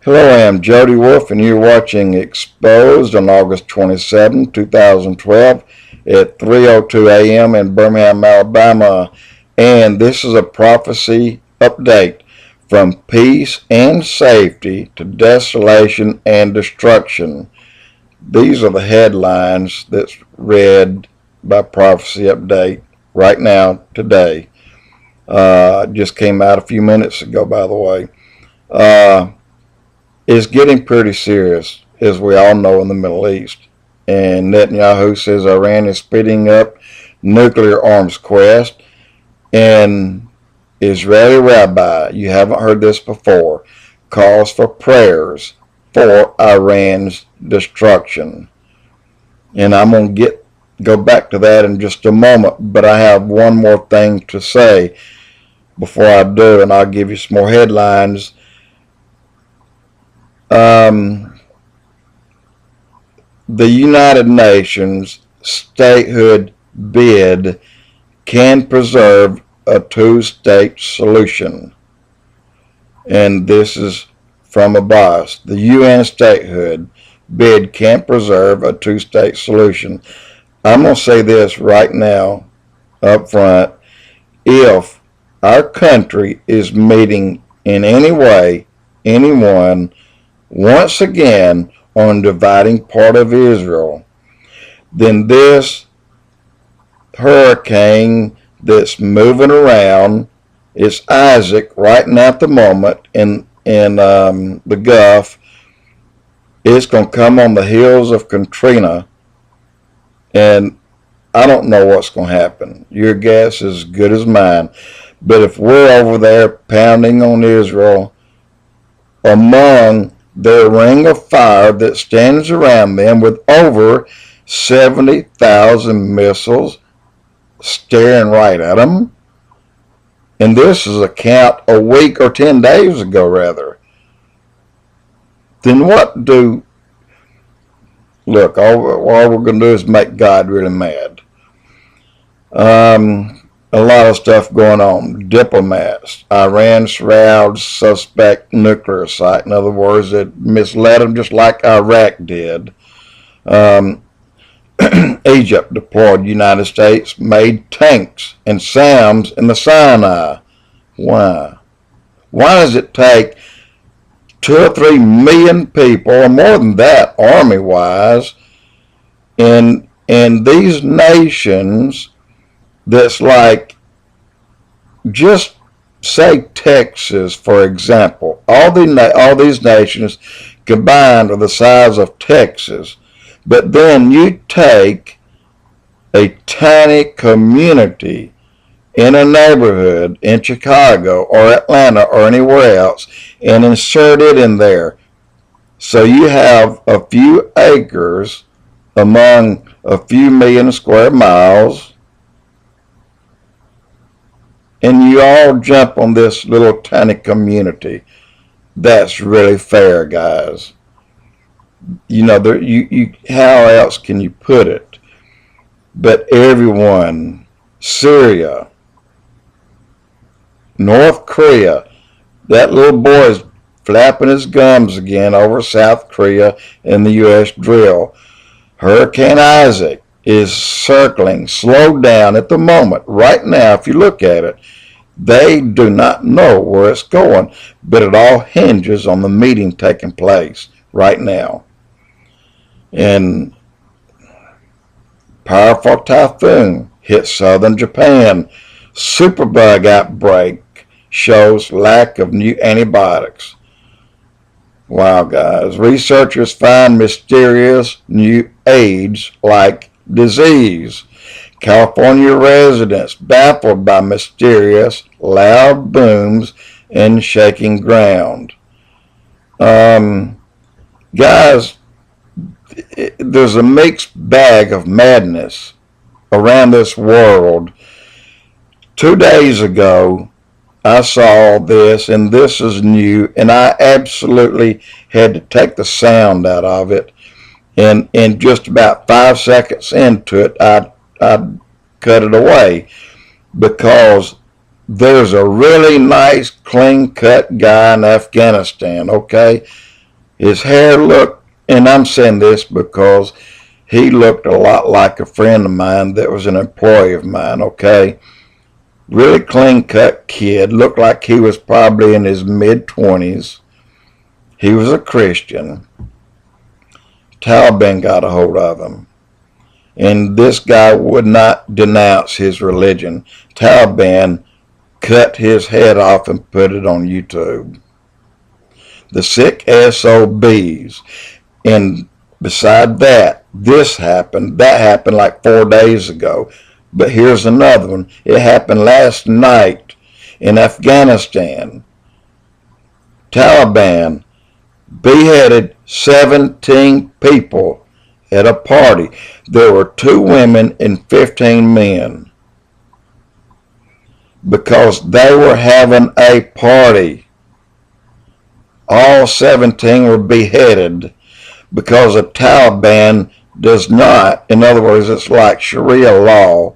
Hello, I am Jody Wolf, and you're watching Exposed on August 27, 2012 at 3:02 a.m. in Birmingham, Alabama. And this is a prophecy update from peace and safety to desolation and destruction. These are the headlines that's read by Prophecy Update right now, today. Just came out a few minutes ago, by the way. It's getting pretty serious, as we all know, in the Middle East. And Netanyahu says Iran is speeding up nuclear arms quest. And Israeli rabbi, you haven't heard this before, calls for prayers for Iran's destruction. And I'm going to go back to that in just a moment, but I have one more thing to say before I do, and I'll give you some more headlines. The United Nations statehood bid can preserve a two-state solution. And this is from Expoz. The UN statehood bid can preserve a two-state solution. I'm going to say this right now up front. If our country is meeting in any way anyone once again on dividing part of Israel, then this hurricane that's moving around, it's Isaac right now at the moment in the Gulf. It's going to come on the heels of Katrina, and I don't know what's going to happen. Your guess is as good as mine. But if we're over there pounding on Israel, among their ring of fire that stands around them with over 70,000 missiles staring right at them, and this is a count a week or 10 days ago, rather, then what do... Look, all we're going to do is make God really mad. A lot of stuff going on. Diplomats. Iran shrouds suspect nuclear site. In other words, it misled them just like Iraq did. Egypt deployed United States made tanks and SAMs in the Sinai. Why? Why does it take 2 or 3 million people, or more than that, army-wise, in these nations that's like, just say Texas, for example. All these nations combined are the size of Texas. But then you take a tiny community in a neighborhood in Chicago or Atlanta or anywhere else and insert it in there. So you have a few acres among a few million square miles, and you all jump on this little tiny community. That's really fair, guys. You know, how else can you put it? But everyone, Syria, North Korea, that little boy is flapping his gums again over South Korea and the U.S. drill. Hurricane Isaac is circling, slowed down at the moment. Right now, if you look at it, they do not know where it's going, but it all hinges on the meeting taking place right now. And powerful typhoon hit southern Japan. Superbug outbreak shows lack of new antibiotics. Wow, guys. Researchers find mysterious new AIDS-like disease. California residents baffled by mysterious loud booms and shaking ground. Guys, there's a mixed bag of madness around this world. 2 days ago, I saw this, and this is new, and I absolutely had to take the sound out of it. And in just about 5 seconds into it, I cut it away, because there's a really nice, clean-cut guy in Afghanistan, okay? His hair looked, and I'm saying this because he looked a lot like a friend of mine that was an employee of mine, okay? Really clean-cut kid, looked like he was probably in his mid-20s. He was a Christian. Taliban got a hold of him. And this guy would not denounce his religion. Taliban cut his head off and put it on YouTube. The sick SOBs. And beside that, this happened. That happened like 4 days ago. But here's another one. It happened last night in Afghanistan. Taliban beheaded 17 people at a party. There were 2 women and 15 men because they were having a party. All 17 were beheaded because the Taliban does not, in other words, it's like Sharia law.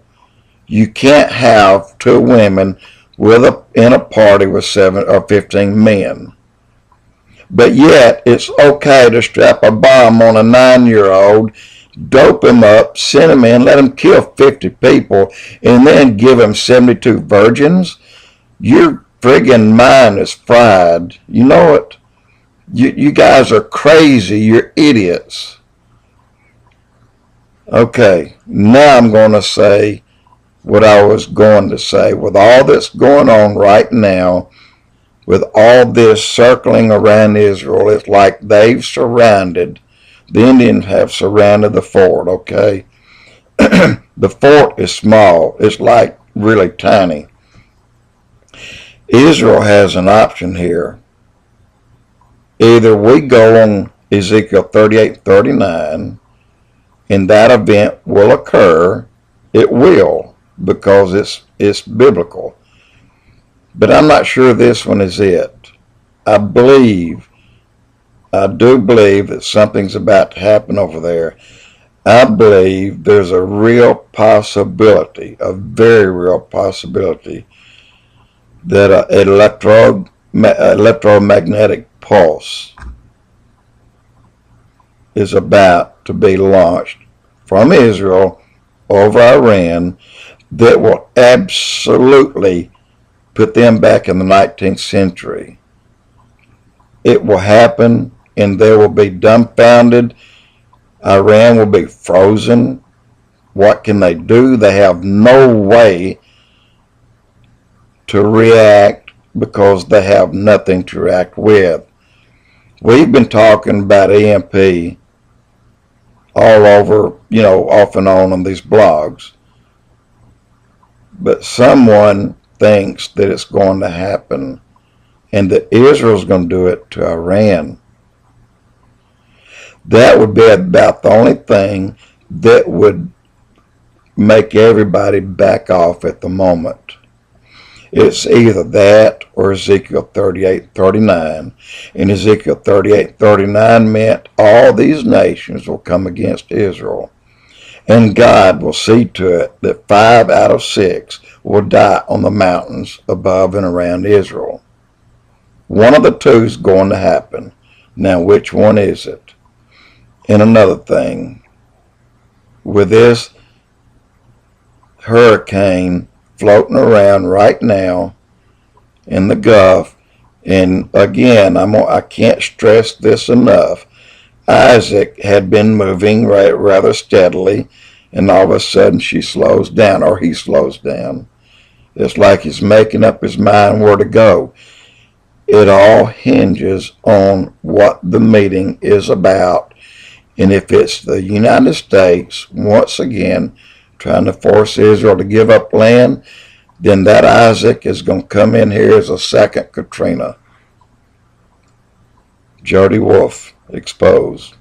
You can't have 2 women in a party with 7 or 15 men. But yet, it's okay to strap a bomb on a 9-year-old, dope him up, send him in, let him kill 50 people, and then give him 72 virgins? Your friggin' mind is fried. You know it. You guys are crazy. You're idiots. Okay, now I'm going to say what I was going to say. With all that's going on right now, with all this circling around Israel, it's like they've surrounded, the Indians have surrounded the fort, okay? The fort is small. It's like really tiny. Israel has an option here. Either we go on Ezekiel 38:39, and that event will occur. It will, because it's biblical. But I'm not sure this one is it. I do believe that something's about to happen over there. I believe there's a real possibility, a very real possibility, that an electromagnetic pulse is about to be launched from Israel over Iran that will absolutely put them back in the 19th century. It will happen, and they will be dumbfounded. Iran will be frozen. What can they do? They have no way to react because they have nothing to react with. We've been talking about EMP all over, off and on these blogs. But someone thinks that it's going to happen and that Israel's going to do it to Iran. That would be about the only thing that would make everybody back off at the moment. It's either that or Ezekiel 38:39. And Ezekiel 38:39 meant all these nations will come against Israel. And God will see to it that 5 out of 6 will die on the mountains above and around Israel. One of the 2 is going to happen. Now, which one is it? And another thing, with this hurricane floating around right now in the Gulf, and again, I can't stress this enough, Isaac had been moving rather steadily, and all of a sudden she slows down, or he slows down. It's like he's making up his mind where to go. It all hinges on what the meeting is about, and if it's the United States, once again, trying to force Israel to give up land, then that Isaac is going to come in here as a second Katrina. Jody Wolf, Expoz.